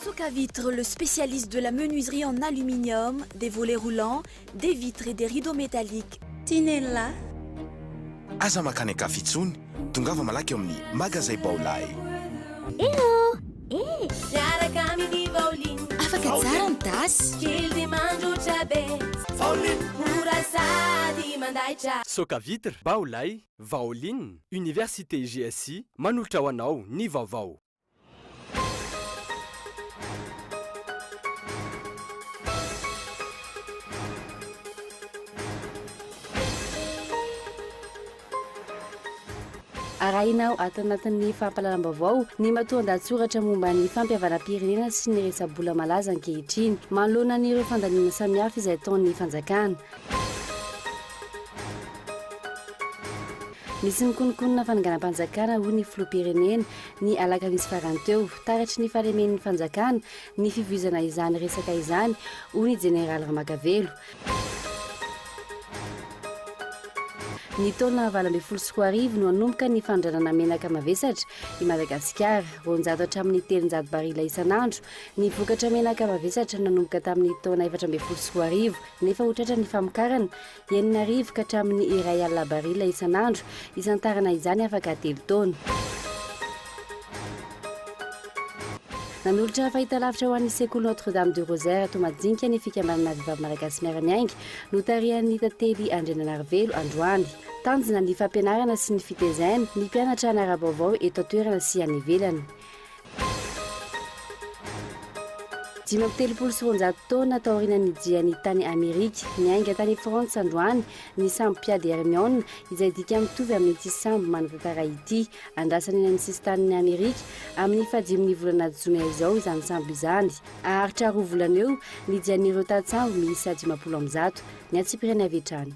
Soka Vitre, le spécialiste de la menuiserie en aluminium, des volets roulants, des vitres et des rideaux métalliques. Tinella. Aza makany kafitsony, tonga fa malaky amin'ny magasin Baolay. Hello! Afaka tsara ny tasy. Soka Vitre, Baolay, Vaoline, Université GSI, manolotra ho anao ny Vaovao. Arahinao ato anatin'ny fampalalam-baovao ny matoan-dahatsoratra momba ny fampihavana-pirenena sy ny resa-bola malaza ankehitriny manoloana n'ireo fandaniana samihafa izay ataon'ny fanjakana. Misy mikonokonona fananganam-panjakana ho ny filoham-pirenena ny alakamisy farany teo taratry ny fahalemen'ny fanjakana ny fivoizana izany resaka izany ho ny jeneraly Ramakavelo. Ny taona 2024 no hanomboka ny fandranana menaka mavesatra i Madagasikara, 200 hatramin'ny 300 barila isan'andro. Ny vokatra menaka mavesatra nanomboka tamin'ny taona 2024 nefa hotratra ny famokarana 9,000 ka hatramin'ny 1,000 barila isan'andro. Isantarana izany afaka 3 taona. Nanolotra fahitalavitra ho an'ny sekoly Notre-Dame de Rosaire ato Madinika ny fikambanana vehivavy malagasy miara-miainga no tarihan'ny tantely Andriananarivelo androany. Tanjona ny fampianarana sy ny fitaizana ny mpianatra anara-baovao eto an-toerana sy any ivelany. 700 taona taorian'ny diany tany Amerika, niainga tany Frantsa androany ny sambo mpiady Hermione izay dika mitovy amin'ity sambo manatantara ity. Andrasany eny amin'ny sistan'ny Amerika amin'ny fahadimin'ny volana Jona izao izany sambo izany. Aharitra 2 volana eo ny dian'ireo tantsambo miisa 500. Ny atsipirany avy hatrany.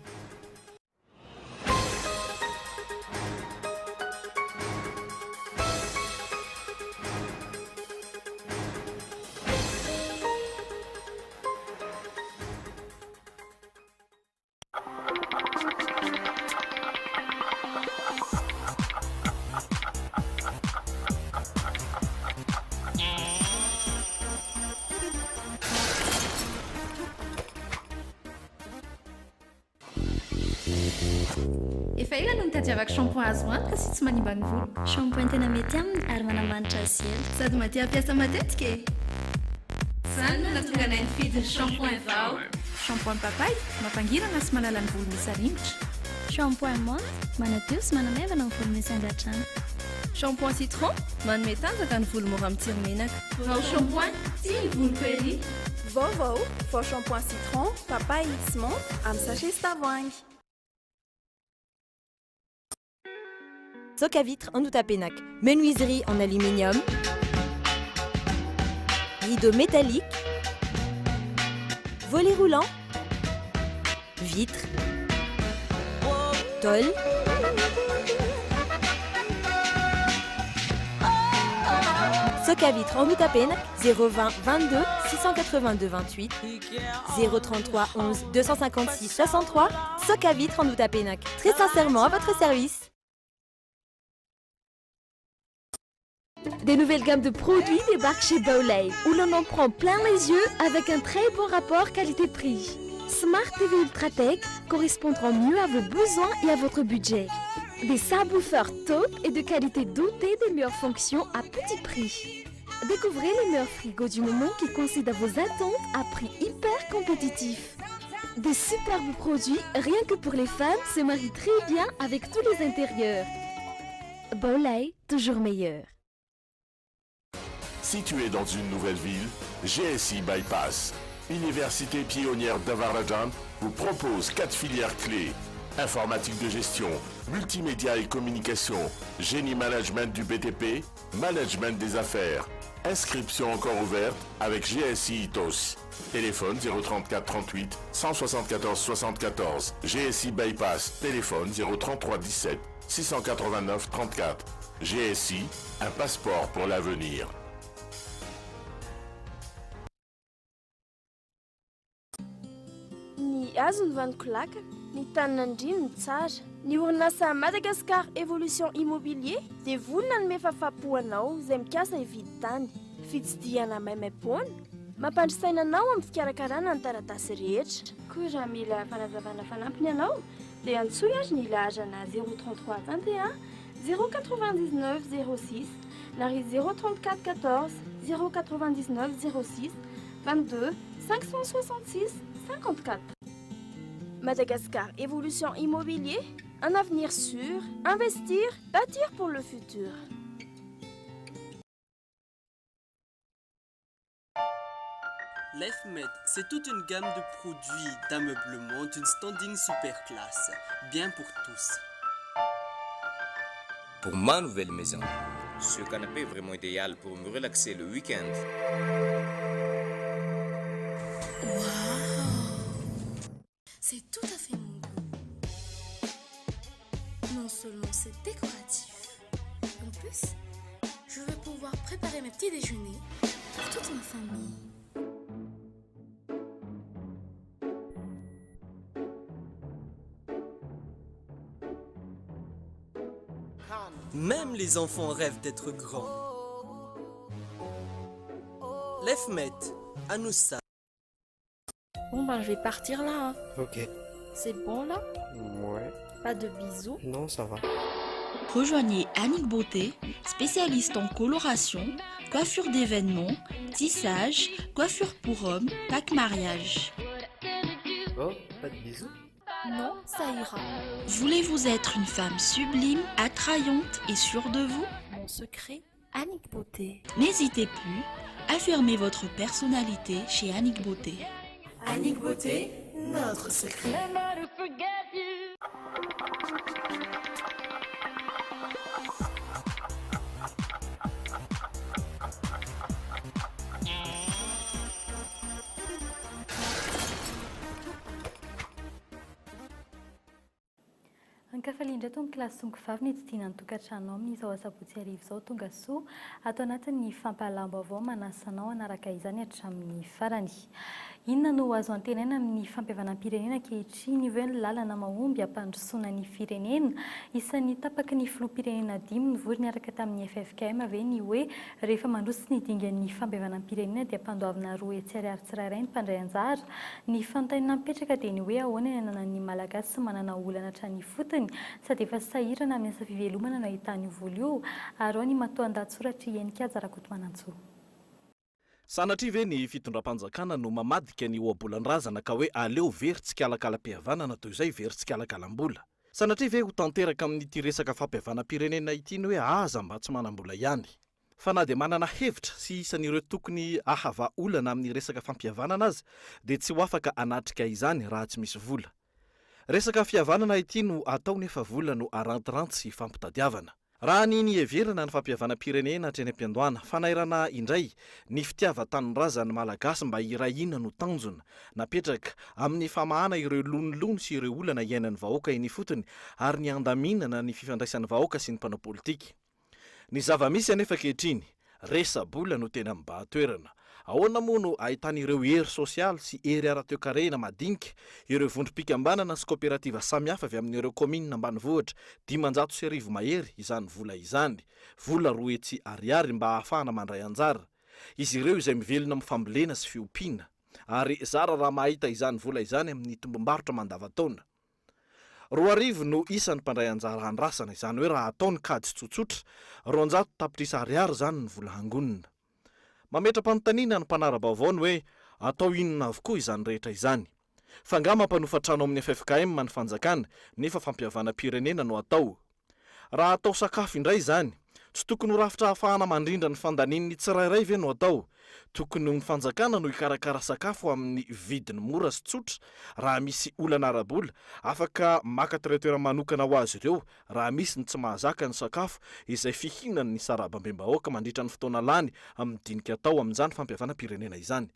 Efa ela no nitadiavako shampoing azo antoka sy tsy manimba ny volo. Shampoing tena mety aminy ary manamanitra azy ela. Sady maty ampiasa matetika e. Izany no natonga anay nifidy ny shampoing Vao. Shampoing papay mampangirana sy manala ny volo misy arimotra. Shampoing menthe manadio sy manamevana ny volo misy angatrana. Shampoing citron manome tanjaka ny volo mora mitsiro menaka. Vao shampoing tia ny volo pery. Vaovao, vao shampoing citron, papay sy menthe amin'ny sachet sy tavoahangy. Soka Vitre en Outapenac, menuiserie en aluminium, rideaux métalliques, volets roulants, vitres, tôle, Soka Vitre en Outapenac, 020 22 682 28, 033 11 256 63, Soka Vitre en Outapenac. Très sincèrement à votre service. Des nouvelles gammes de produits débarquent chez Baolay, où l'on en prend plein les yeux avec un très bon rapport qualité-prix. Smart TV Ultratech correspondront mieux à vos besoins et à votre budget. Des subwoofers top et de qualité dotée des meilleures fonctions à petit prix. Découvrez les meilleurs frigos du moment qui coïncident à vos attentes à prix hyper compétitif. Des superbes produits rien que pour les femmes se marient très bien avec tous les intérieurs. Baolay, toujours meilleur. Situé dans une nouvelle ville, GSI Bypass, Université pionnière d'Avarajan, vous propose 4 filières clés. Informatique de gestion, multimédia et communication, génie management du BTP, management des affaires. Inscription encore ouverte avec GSI ITOS. Téléphone 034 38 174 74. GSI Bypass, téléphone 033 17 689 34. GSI, un passeport pour l'avenir. Ny azony vanokolaka, ny tanin'andriny ny tsara, ny orinasa Madagascar Evolution Immobilier dia vonona ny mefafapoanao izay mikasa hividy tany. fitsidiana maimaimpoana mampandrisaina anao amin'ny fikarakarana ny taratasy rehetra. Koa raha mila fanazavana fanampiny ianao dia antsoy azy ny lahazana 033 21 099 06 na ry 034 14 099 06 22 566 54. Madagascar Évolution Immobilier, un avenir sûr, investir, bâtir pour le futur. L'EFMED, c'est toute une gamme de produits d'ameublement d'une standing super classe, bien pour tous. Pour ma nouvelle maison, ce canapé est vraiment idéal pour me relaxer le week-end. C'est tout à fait mon goût. Non seulement c'est décoratif, en plus, je vais pouvoir préparer mes petits déjeuners pour toute ma famille. Même les enfants rêvent d'être grands. L'EFMED, à nous ça. Bon ben je vais partir là. Ok. C'est bon là? Ouais. Pas de bisous? Non, ça va. Rejoignez Annick Beauté, spécialiste en coloration, coiffure d'événements, tissage, coiffure pour hommes, pack mariage. Oh, pas de bisous? Non, ça ira. Voulez-vous être une femme sublime, attrayante et sûre de vous? Mon secret, Annick Beauté. N'hésitez plus, affirmez votre personnalité chez Annick Beauté. Annick Beauté, notre secret. Ankafaliindray tao ny kilasy songo vavy ny tsidiana ny tokantrano amin'izao asabotsy arivo izao tonga soa atao anatin'ny fampahalamba avao manasanao anaraka izany hatramin'ny farany. Inona no azo antenaina amin'ny fampihavanam-pirenena ankehitriny io hoe ny lalana mahomby hampandrosoana ny firenena. Isan'ny tapaky ny filoham-pirenena 5 nivory niaraka tamin'ny FFKM ave ny hoe rehefa mandroso ny dingan'ny fampihavanam-pirenena dia ampandoavana roa etsy ariary tsirairay ny mpandray anjara. Ny fanontaniana mipetraka dia ny hoe ahoana ny ananan'ny malagasy sy manana olana hatrany fotony sady efa sahirana amin'ny asa fivelomana no ahitany voly io ary ao ny matoa an-datsoratra Henikajy Rakotomanantsoa. Sanatria ve ny fitondram-panjakana no mamadika ny oabolan-drazana ka hoe aleo very tsy kalakalam-pihavanana toy izay very tsy kalakalam-bola. Sanatria ve ho tanteraka amin'ity resaka fampihavanam-pirenena ity ny hoe aza mba tsy manam-bola ihany. Fa na dia manana hevitra sy isan'ireo tokony ahava olana amin'ny resaka fampihavanana azy dia tsy ho afaka anatrika izany raha tsy misy vola. Resaka fihavanana ity no atao nefa vola no arantiranty sy fampitadiavana. Raha ny everina ny fampihavanam-pirenena hatreny am-piandohana, fanairana indray ny fitiavan-tanin-drazana malagasy mba irahina no tanjona napetraka amin'ny famahana ireo lonilony sy ireo olana iainan'ny vahoaka eny fotony ary ny andaminana ny fifandraisan'ny vahoaka sy ny mpanao politika. Ny zava-misy anefa ankehitriny, resa-bola no tena mibahatoerana. Ahoana moa no ahitany ireo hery sosialy sy hery ara-toekarena madinika, ireo vondrom-pikambanana sy kooperativa samihafa avy amin'ireo komina ambanivohitra 500 mahery izany vola izany, vola roa etsy ariary mba ahafahana mandray anjara. Izy ireo izay mivelona amin'ny fambolena sy fiompiana, ary zara raha mahita izany vola izany amin'ny tombom-barotra mandavan-taona. 2,000 no isan'ny mpandray anjara andrasana, izany hoe raha ataony kady tsotsotra 200 tapitrisa ariary zany ny vola hangonina. Mametra-panontaniana ny mpanara-baovao ny hoe atao inona avokoa izany rehetra izany. Fa nga mampanofa trano amin'ny FFKM ny fanjakana nefa fampihavana-pirenena no atao. Raha atao sakafo indray izany, tsy tokony ho rafitra hahafahana mandrindra ny fandanian'ny tsirairay ve no atao. Tokony ny fanjakana no ikarakara sakafo amin'ny vidiny mora sy tsotra. Raha misy olana ara-bola, afaka maka toeratoerana manokana ho azy ireo raha misy ny tsy mahazaka ny sakafo izay fihinany ny sarababem-bahoaka mandritra ny fotoana lany amin'ny dinika atao amin'izany fampihavana-pirenena izany.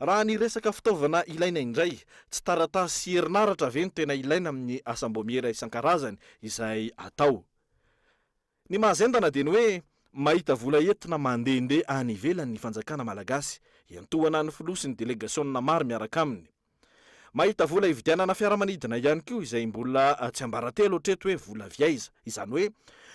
Raha ny resaka fitaovana ilaina indray, tsy taratasy sy herinaratra ve no tena ilaina amin'ny asam-boamiera isan-karazany izay atao. Ny mahazendana dia ny hoe mahita vola entina mandehandeha any ivelan'ny fanjakana malagasy, iantohana ny filosi ny delegasionna maro miaraka aminy. mahita vola ividianana fiaramanidina ihany koa izay mbola tsy ambaratelo hatreto hoe vola viaiza, izany hoe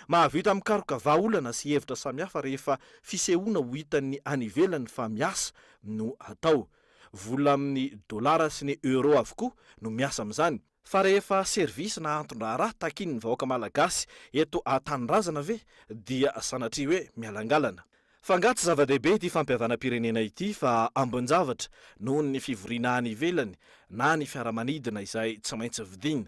mahavita mikaroka vahaolana sy hevitra samihafa rehefa fisehoana ho hitan'ny any ivelany fa miasa no atao. Vola amin'ny dolara sy ny euro avokoa no miasa amin'izany. Fa rehefa servisy na antondraharaha takin'ny vahoaka malagasy eto an-tanindrazana ve dia sanatria hoe mialangalana. Fa ngatsy zava-dehibe ity fampihavanam-pirenena ity fa ambon-javatra noho ny fivoriana any ivelany na ny fiaramanidina izay tsy maintsy vidiana.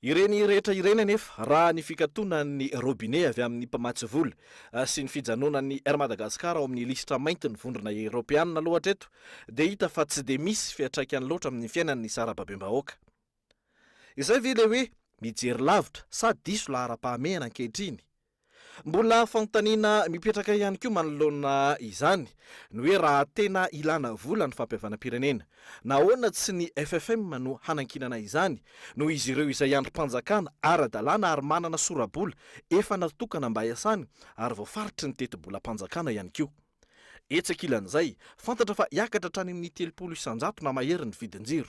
Ireny rehetra ireny anefa raha ny fikatoanan'ny robinet avy amin'ny mpamatsy vola sy ny fijanonan'ny Air Madagascar ao amin'ny listra mainty ny vondrona Europeanina aloha hatreto dia hita fa tsy dia misy fiantraikany loatra amin'ny fiainan'ny sarababem-bahoaka. Izay ve ilay hoe mijery lavitra sady diso lahara-pahamehana ankehitriny. Mbola fanontaniana mipetraka ihany koa manoloana izany no hoe raha tena ilana vola ny fampihavanam-pirenena, nahoana tsy ny FFM no hanankinana izany no izy ireo izay androm-panjakana ara-dalàna ary manana sora-bola efa natokana mba hiasany ary voafaritry ny teti-bola-panjakana ihany koa. Etsaka ilan'izay fantatra fa hiakatra hatrany amin'ny 300 isanjato na mahery ny vidin-jiro.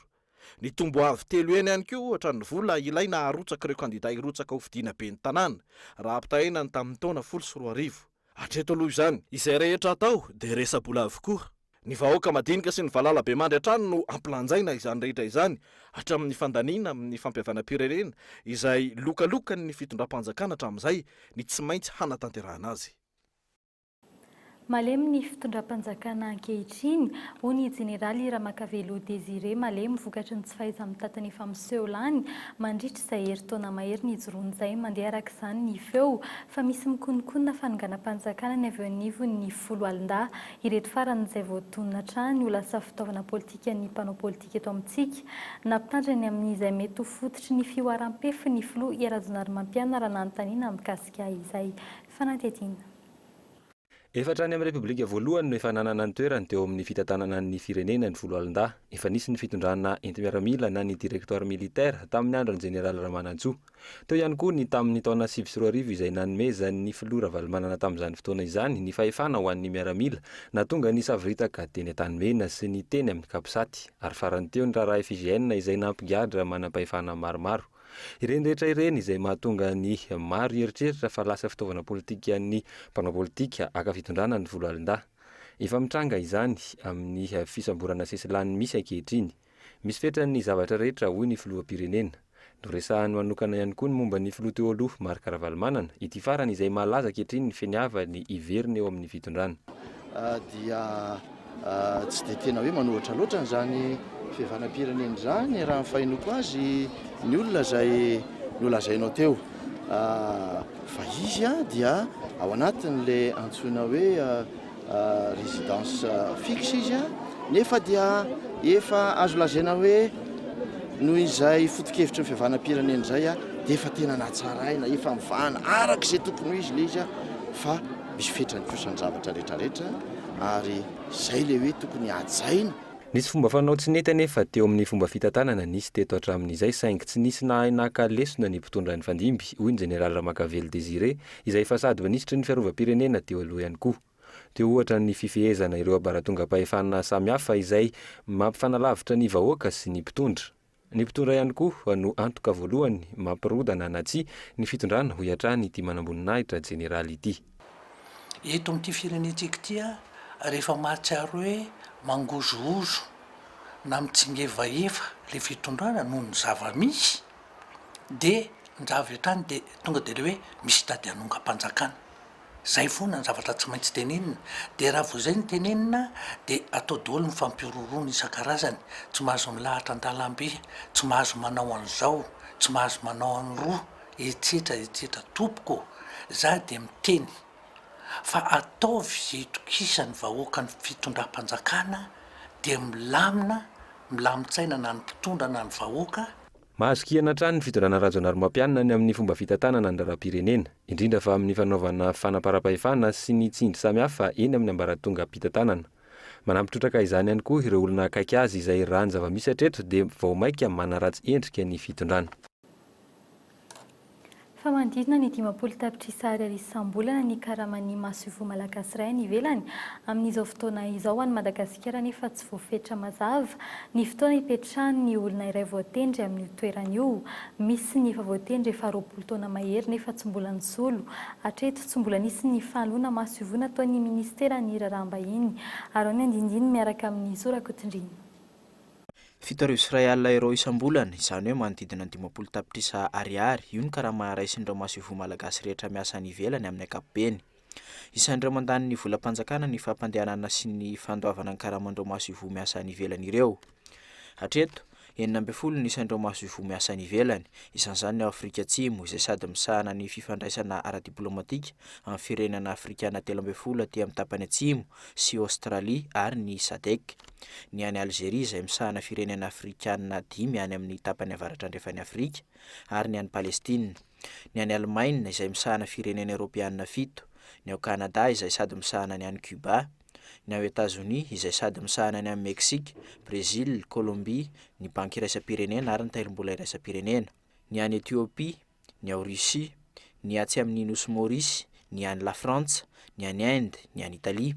Ny tombo avy telo eny ihany koa ohatra ny vola ilaina harotsaka ireo kandida hirotsaka ho fidiana be ny tanàna raha ampitahaina ny tamin'ny taona 14 hatreto aloha izany izay rehetra atao dia resa-bola avokoa. Ny vahoaka madinika sy ny valala be mandry hatrany no ampilanjaina izany rehetra izany hatramin'ny fandaniana amin'ny fampihavanam-pirenena izay lokalokany ny fitondram-panjakana hatramin'izay ny tsy maintsy hanatanterahana azy. Malemy ny fitondram-panjakana ankehitriny, hoy ny jeneraly Ramakavelo Désiré Malemy vokatry ny tsy fahaiza mitantana efa miseho lany mandritra izay herintaona mahery ny joroany izay mandeha araka izany ny feo fa misy mikonokonona fanonganam-panjakana ny avy anivo ny 10 alin-dahy ireto farany izay voatonona hatrany ho lasa fitaovana politika ny mpanao politika eto amintsika nampitandrany amin'izay mety ho fototry ny fioaram-pefy ny filoha Irazonary Mampiana raha nanontaniana mikasika izay fanatetiana. Efatra any amin'ny Repoblika voalohany no efa nanana ny toerany teo amin'ny fitantanana ny firenena ny 10 alin-dahy. Efa nisy ny fitondrana enti-miaramila na ny direktoire militaire tamin'ny andro ny jeneraly Ramanantsoa. Teo ihany koa ny tamin'ny taona 2024 izay nanomezany ny filoha Ravalomanana tamin'izany fotoana izany ny fahefana ho an'ny miaramila na tonga ny savritaka teny Tanimena sy ny teny amin'ny Kapisaty ary farany teo ny raharaha FGN izay nampigadra manam-pahefana maromaro. Ireny rehetra ireny izay mahatonga ny maro eritreritra fa lasa fitaovana politika ny mpanao politika aka fitondrana ny 10 alin-dahy. Efa mitranga izany amin'ny fisamborana sesilany misy ankehitriny. Misy fetrany ny zavatra rehetra hoy ny filoham-pirenena. Noresahany manokana ihany koa ny momba ny filoha teo aloha Marc Ravalomanana ity farany izay malaza ankehitriny ny finiavany iverina eo amin'ny fitondrana. Dia tsy dia tena hoe manohatra loatra n'izany fihavanam-pirenena izany raha mifahinoko azy ny olona izay nolazainao teo fa izy dia ao anatin'le antsoina hoe résidence fixe izy nefa dia efa azo lazaina hoe noho izay foto-kevitra ny fihavanam-pirenena izay dia efa tena natsaraina efa mivahana araka izay tokony ho izy le izy fa misy fetrany kosa ny zavatra rehetrarehetra ary izay le hoe tokony hajaina. Nisy fomba fanao tsy nety anefa teo amin'ny fomba fitantanana nisy teto hatramin'izay saingy tsy nisy nahaka lesona ny mpitondra ny fandimby hoy ny jeneraly Ramakavelo Désiré izay fa sady manisitry ny fiarovam-pirenena teo aloha ihany koa. Teo ohatra ny fifehezana ireo abaratonga-pahefana samihafa izay mampifanalavitra ny vahoaka sy ny mpitondra. Ny mpitondra ihany koa no antoka voalohany mampirodana na tsy ny fitondrana ho hiatrany ity manamboninahitra jeneraly ity. Eto amin'ity firenentsika ity rehefa mahatsiaro hoe mangozozozo na mitsingeva efa le fitondrana noho ny zava-misy dia ny zavatra dia tonga dia le hoe misy tady hanonga-panjakana. Zay foana ny zavatra tsy maintsy tenenina dia raha vao zay ny tenenina dia atao daholo ny fampiroroana isan-karazany tsy mahazo milahatra an-dalambe, tsy mahazo manao an'izao, tsy mahazo manao an'ny roa etsetra tompoko za dia miteny fa ataovy itokisany vahoaka ny fitondram-panjakana dia milamin-tsaina na ny mpitondra na ny vahoaka. Mahazo kiana hatrany ny fitondrana Razonary Mampianina ny amin'ny fomba fitantanana ny raharaham-pirenena, indrindra fa amin'ny fanaovana fanaparam-pahefana sy ny tsindry samihafa eny amin'ny ambaratonga ampitantanana. Manampitrotraka izany ihany koa ireo olona akaiky azy izay raha ny zava-misy hatreto dia vao maika manaratsy endrika ny fitondrana. Fa manodidina ny 10 tapitrisa ariary isam-bolana ny karaman'ny masovo malagasy iray any ivelany amin'izao fotoana izao ho any Madagasikara nefa tsy voafetra mazava ny fotoana hipetrahany olona iray voatendry amin'ny toerana io. Misy ny efa voatendry efa 20 taona mahery nefa tsy mbola nisolo. Hatreto tsy mbola nisy ny fanoloana masovo nataon'ny ministeran'ny raharaham-bahiny. Ary ny andindiny miaraka amin'ny sorakotondriny. 7,000 euro isam-bolana, izany hoe manodidina 50 tapitrisa ariary. Io ny karama raisin'ireo masovo malagasy rehetra miasa any ivelany amin'ny ankapobeny. Isan'ireo mandany ny volam-panjakana ny fampandehanana sy ny fandoavana ny karaman'ireo masovo miasa any ivelany ireo. Hatreto 40 ny isan'ireo masovo miasa any ivelany, isan'izany ao Afrika Atsimo izay sady misahana ny fifandraisana ara-diplomatika amin'ny firenena afrikana 13 aty amin'ny tapany atsimo sy Australia ary ny SADC. Ny any Algeria izay misahana firenena afrikana 5 any amin'ny tapany avaratra andrefany Afrika ary ny any Palestina. Ny any Allemagne izay misahana firenena Europeana 7, ny ao Canada izay sady misahana ny any Cuba, ny ao États-Unis izay sady misahana ny any Mexique, Brésil, Colombie, ny banky iraisam-pirenena ary ny tairim-bola iraisam-pirenena, ny any Éthiopie, ny ao Russie, ny atsy amin'ny Nosy Maurice, ny any La France, ny any Inde, ny any Italie.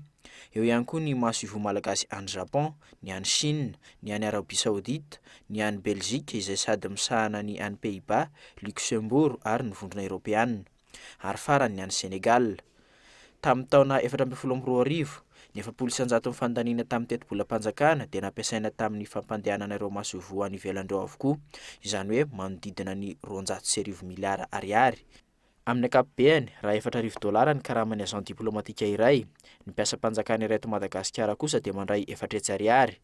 Eo ihany koa ny masovo malagasy any Japon, ny any Chine, ny any Arabie Saoudite, ny any Belgique izay sady misahana ny any Pays-Bas, Luxembourg ary ny vondrona Europeana, ary farany ny any Sénégal. Tamin'ny taona 2012, ny 700 fandaniana tamin'ny teti-bolam-panjakana dia nampiasaina tamin'ny fampandehanana ireo masovo any ivelandreo avokoa, izany hoe manodidina ny 209 miliara ariary. Amin'ny ankapobeny, raha $4,000 ny karaman'ny agent diplomatika iray, ny mpiasam-panjakana iray eto Madagasikara kosa dia mandray 400 ariary.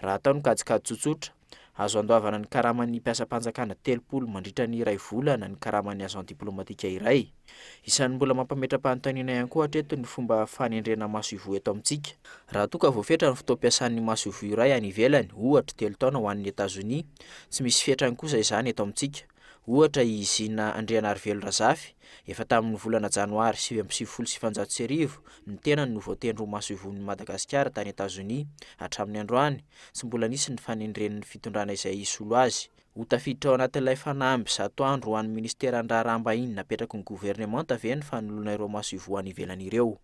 Raha atao ny kajikajy tsotsotra, azo andoavana ny karaman'ny mpiasam-panjakana 30 mandritra ny 2 volana ny karaman'ny agent diplomatika iray. Isan'ny mbola mampametra-panontaniana ihany koa hatreto ny fomba fanendrena masovo eto amintsika. Raha toa ka voafetra ny fotoam-piasan'ny masovo iray any ivelany, ohatra 3 taona ho an'ny États-Unis, tsy misy fetrany kosa izany eto amintsika. Ohatra izina Andriana Avril Razafy, efa tamin'ny volana Janoary 2017 ny tena no voatendro masovon'ny Madagasikara tany États-Unis. Hatramin'ny androany tsy mbola nisy ny fanendren'ny fitondrana izay isolo azy. Ho tafiditra ao anatin'ilay fanamby 100 andro ho an'ny ministeran'ny raharaham-bahiny napetraky ny gouvernemanta ve ny fanoloana ireo masovo any ivelany ireo.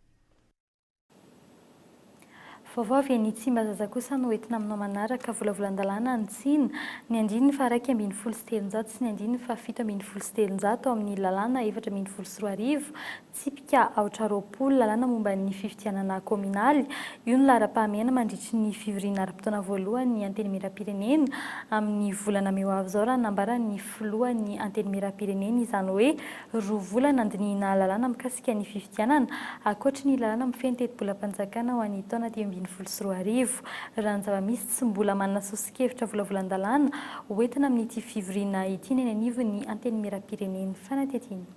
Vaovao avy ny Tsimba zaza kosa no entina aminao manaraka volavolan-dalàna ny tsina ny 9,7 sy ny 9,7 amin'ny lalàna 4,4 tsipika 420 lalàna momba ny fifidianana kominaly. Io ny lara-pahamehana mandritry ny fivoriana aram-potoana voalohany ny antenimiram-pirenena amin'ny volana meo avy izao raha nambaran'ny filohan'ny antenimiram-pirenena, izany hoe 2 volana andinihana lalàna mikasika ny fifidianana ankoatra ny lalàna mifeny teti-bolam-panjakana ho an'ny taona 2024. Raha ny zava-misy tsy mbola manana sosikevitra volavolan-dalàna hoentina amin'ity fivoriana ity ny anivony antenimiram-pirenena fanatetiny.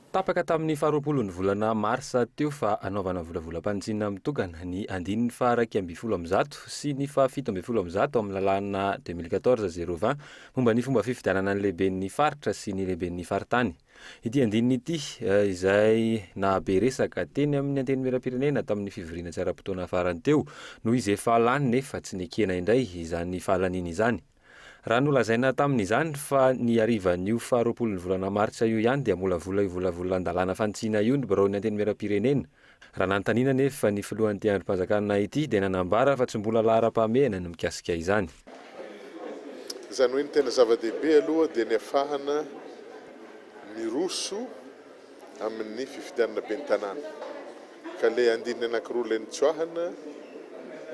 Tapaka tamin'ny 20 volana marsa teo fa anaovana volavolam-panjina mitokana ny 1,200 sy ny 7,000 amin'ny lalàna 2014-020 momba ny fomba fifidianana ny lehiben'ny faritra sy ny lehiben'ny faritany. Ity andininy ity izay nabe resaka teny amin'ny antenimiram-pirenena tamin'ny fivoriana tsy ara-potoana farany teo noho izy efa lany nefa tsy nekena indray izany fahalaniny izany. Raha nolazaina tamin'izany fa ny arivan'io 20 volana martsa io ihany dia molavola io volavolan-dalàna fantsina io ny birao ny antenimiram-pirenena. Raha nanontaniana nefa ny filohan'ny androm-panjakana ity dia nanambara fa tsy mbola lara-pahamehana ny mikasika izany. Izany hoe ny tena zava-dehibe aloha dia ny afahana miroso amin'ny fifidianana ben'ny tanàna. Ka le andininy anankiroa ilay nitsoahana,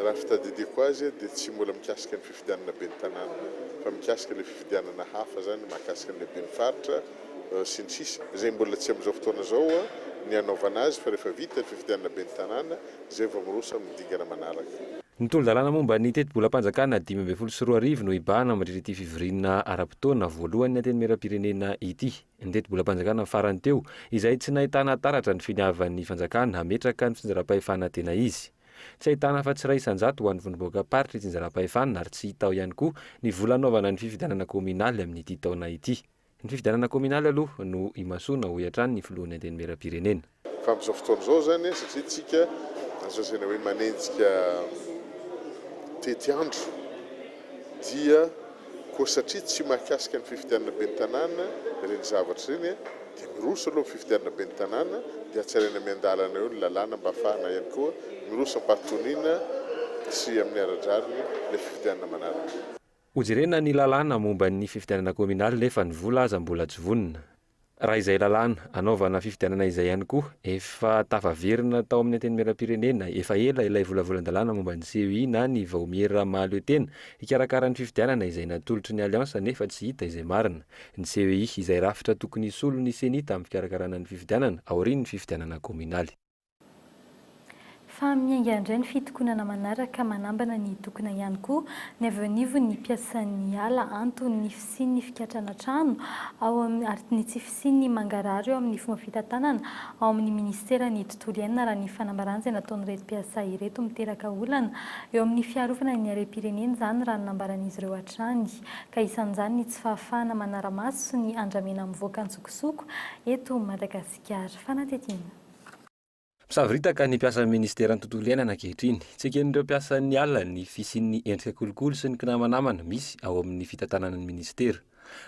raha fitadidiko azy dia tsy mbola mikasika ny fifidianana ben'ny tanàna, fa mikasika le fifidianana hafa zany mahakasika ny ben'ny faritra sy ny sisa. Izay mbola tsy amin'izao fotoana izao ny anaovana azy, fa rehefa vita ny fifidianana ben'ny tanàna izay vao miroso amin'ny dingana manaraka. Ny tolo-dalàna momba ny teti-bolam-panjakana 5,4 no ibahana mandritra ity fivoriana ara-potoana voalohany antenimiram-pirenena ity. Ny teti-bolam-panjakana farany teo izay tsy nahitana taratra ny finiavan'ny fanjakana hametraka ny finjaram-pahefana tena izy. Tsy ahitana fa tsy ray isan-jato ho an'ny vonimboaka paritra ity finjaram-pahefana ary tsy hita ihany koa ny vola anaovana ny fifidianana kominaly amin'ity taona ity. Ny fifidianana kominaly aloha no imasona ho hiatrany ny filohan'ny antenimiram-pirenena. Fa amin'izao fotoana izao zany satria tsika azasaina hoe manenjika tety andro dia koa satria tsy mahakasika ny fifidianana ben'ny tanàna ireny zavatra ireny dia miroso aloha fifidianana be ny tanàna dia atsaraina miandalana eo ny lalàna mba ahafahana ihany koa miroso am-patoniana sy amin'ny ara-drariny le fifidianana manaraka. Hojerena ny lalàna momba ny fifidianana kominaly nefa ny vola aza mbola tsy vonona. Raha izay lalàna anaovana fifidianana izay ihany koa efa tafaverina tao amin'ny anteny miaram-pirenena, efa ela ilay volavolan-dalàna momba ny CEI na ny vaomiera mahaleo tena hikarakara ny fifidianana izay natolotry ny aliansa nefa tsy hita izay marina. Ny CEI izay rafitra tokony solo ny senita amin'ny fikarakarana ny fifidianana aorian'ny fifidianana kominaly. Fa miainga indray ny fitokonana manaraka manambana ny tokona ihany koa ny avenivo ny mpiasan'ny ala antony ny fisian'ny fikatrana trano ary ny tsy fisian'ny mangarary eo amin'ny fomba fitantanana ao amin'ny ministera ny tontolo iainana raha ny fanambarana izay nataon'ireto mpiasa ireto miteraka olana eo amin'ny fiarovana ny harem-pirenena izany raha nambaran'izy ireo hatrany ka isan'izany ny tsy fahafahana manara-maso ny andramena mivoaka antsokosoko eto Madagasikara. Fanatetena. Misaviritaka ny mpiasan'ny ministeran'ny tontolo iainana ankehitriny, tsy eken'ireo mpiasan'ny alina ny fisian'ny endrika kolokolo sy ny kinamanamana misy ao amin'ny fitantanana ny ministera.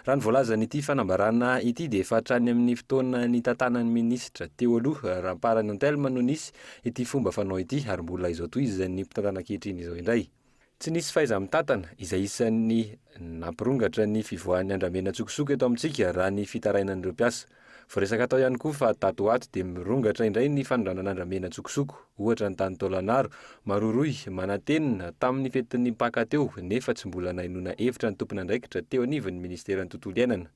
Raha ny voalazany ity fanambarana ity dia efa hatrany amin'ny fotoana ny tantanan'ny ministra teo aloha Ramparana Antelma no nisy ity fomba fanao ity ary mbola izao toy izy ny mpitantana ankehitriny izao indray. Tsy nisy faiza mitantana izay isan'ny nampirongatra ny fivoahan'ny andramena tsokosoko eto amintsika raha ny fitarainan'ireo mpiasa. Voaresaka atao ihany koa fa tato ato dia mirongatra indray ny fanondranan'andramena tsokosoko, ohatra ny tany Taolagnaro, Maroroy, Manatenina tamin'ny fetin'ny mpaka teo nefa tsy mbola nainoana hevitra ny tompon'andraikitra teo anivon'ny ministeran'ny tontolo iainana.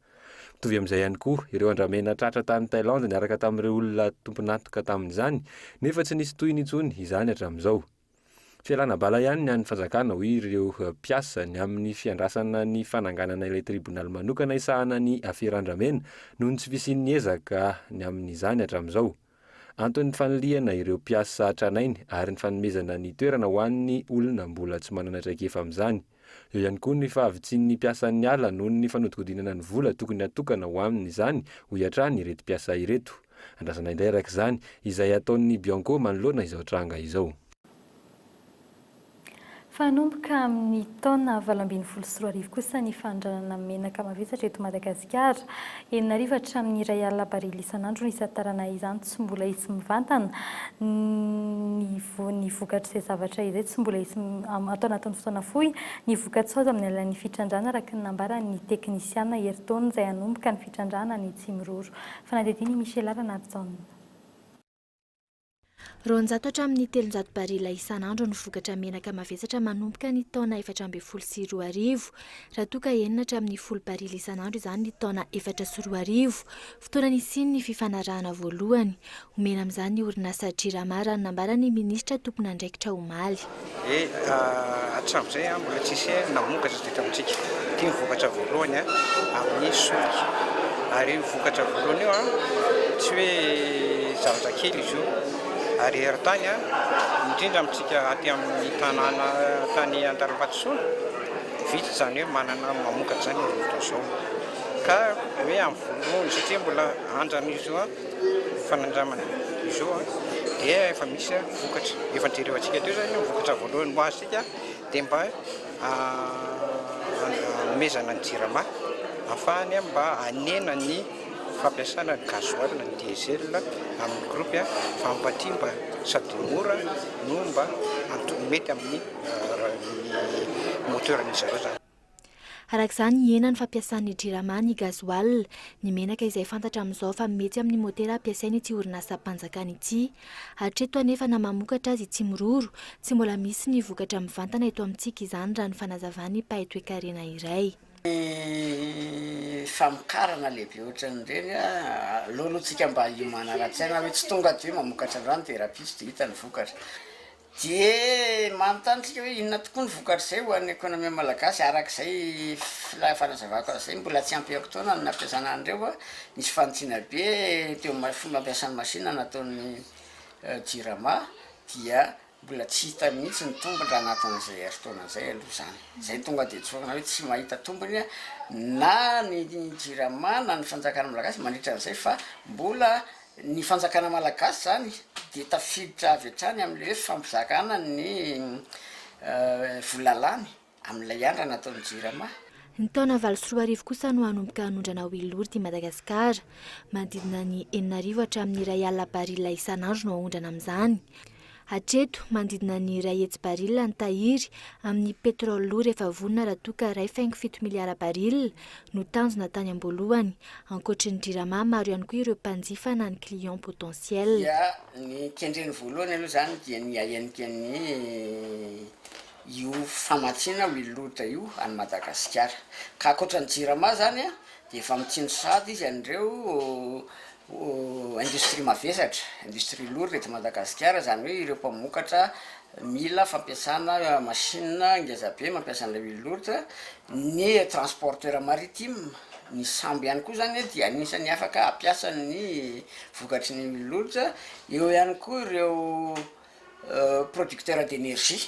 Mitovy amin'izay ihany koa ireo andramena tratra tany Thailande niaraka tamin'ireo olona tomponatoka tamin'izany nefa tsy nisy toy intsony izany hatramin'izao. Fialana bala ihany ny an'ny fanjakana hoy ireo mpiasa ny amin'ny fiandrasana ny fananganana ilay tribunal manokana isahana ny aferandramena noho ny tsy fisian'ny ezaka ny amin'izany hatramin'izao. Antony faniliana ireo mpiasa tranainy ary ny fanomezana ny toerana ho an'ny olona mbola tsy manana traikefa amin'izany. Eo ihany koa ny fahavitsian'ny mpiasan'ny ala noho ny fanodikodinana ny vola tokony atokana ho amin'izany ho hiatrany ireto mpiasa ireto. Andrasana indray araka izany izay ataon'ny Bianco manoloana izao tranga izao. Fanomboka amin'ny taona 2024 kosa ny fandranana menaka mavesatra eto Madagasikara. 7 hatramin'ny 1 alina barily isan'andro ny isantarana izany tsy mbola hisy mivantana ny vokatra izay zavatra izay tsy mbola hisy atao anatin'ny fotoana fohy ny vokatra azo amin'ny alalan'ny fitrandrana araka ny nambaran'ny teknisiana heritaona izay hanomboka ny fitrandrana ny Tsimororo. Fanadetiny Michel Aranardzon. 200 hatramin'ny 300 barila isan'andro ny vokatra menaka mavesatra manomboka ny taona 2024 raha toa ka 9 hatramin'ny 10 barila isan'andro izany ny taona 2024 fotoana nisiny ny fifanarahana voalohany omena amin'izany ny orinasa Jiramara ny nambaran'ny ministra tompon'andraikitra omaly. Hatramin'izay mbola tsisy namokatra teto amintsika. Ity ny vokatra voalohany amin'ny solika ary vokatra voalohany io tsy hoe zavatra kely izy io. Ary eritany indrindra amintsika aty amin'ny tanàna tany Antarimbatosoa vita izany hoe manana mamokatra izany ny zao ka hoe amin'ny voalohany satria mbola andran'izy io fanandramana izy io dia efa misy vokatra efa nijerevantsika teo izany vokatra voalohany ho aztsika dia mba nomezana ny jirama ahafahany mba hanena ny fampiasana ny gasoil ny diesel amin'ny groupe fampatimba sady mora no mba mety amin'ny moteurny zareo zany. Araka izany hena ny fampiasan'ny jirama ny gasoil ny menaka izay fantatra amin'izao fa mety amin'ny motera ampiasainy ity orinasa mpanjakana ity. Hatreto anefa na mamokatra azy Tsimororo tsy mbola misy ny vokatra mivantana eto amintsika izany raha ny fanazavany Paitoekarena iray. Famokarana lehibe ohatran'ireny lolotsika mba hiomana rahatsaina hoe tsy tonga dia mamokatra andrano terapisy dia hita ny vokatra dia manontanytsika hoe inona tokoa ny vokatra izay ho an'ny ekonomia malagasy arak'izay fanazavako azay mbola tsy ampeko taona ny nampiasana an'ireo nisy fanontina be teo fomba ampiasan'ny masinina nataon'ny jirama dia mbola tsy hita mihitsy ny tombony raha anatin'izay heritaona izay aloha izany. Izay tonga dia tsoina hoe tsy mahita tombony na ny jirama na ny fanjakana malagasy mandritra an'izay fa mbola ny fanjakana malagasy izany dia tafiditra avy hatrany amin'ilay hoe fampizakana ny volalany amin'ilay andra nataon'ny jirama. Ny taona 2024 kosa no hanomboka hanondrana Willourde i Madagasikara. Manodidina ny 4,000 hatramin'ny 1 alina barila isan'andro no ahondrana amin'izany. Hatreto manodidina ny 1 hetsy barila ny tahiry amin'ny pétrole lourd rehefa vonona raha toa ka 1,7 miliara barila no tanjona tany am-boalohany. Ankoatry ny jirama, maro ihany koa ireo mpanjifa na ny client potentiel. Ny kendreny voalohany aloha zany dia ny ahenika ny io famatsiana Willourde io any Madagasikara. Ka ankoatra ny jirama zany dia efa mitsino sady izy an'ireo industrie mavesatra, industrie lourde eto Madagasikara, zany hoe ireo mpamokatra mila fampiasana machine ngezabe mampiasa an'ilay Willourde. Ny transporteur maritime, ny sambo ihany koa zany dia anisany afaka ampiasa ny vokatry ny Willourde. Eo ihany koa ireo producteur d'énergie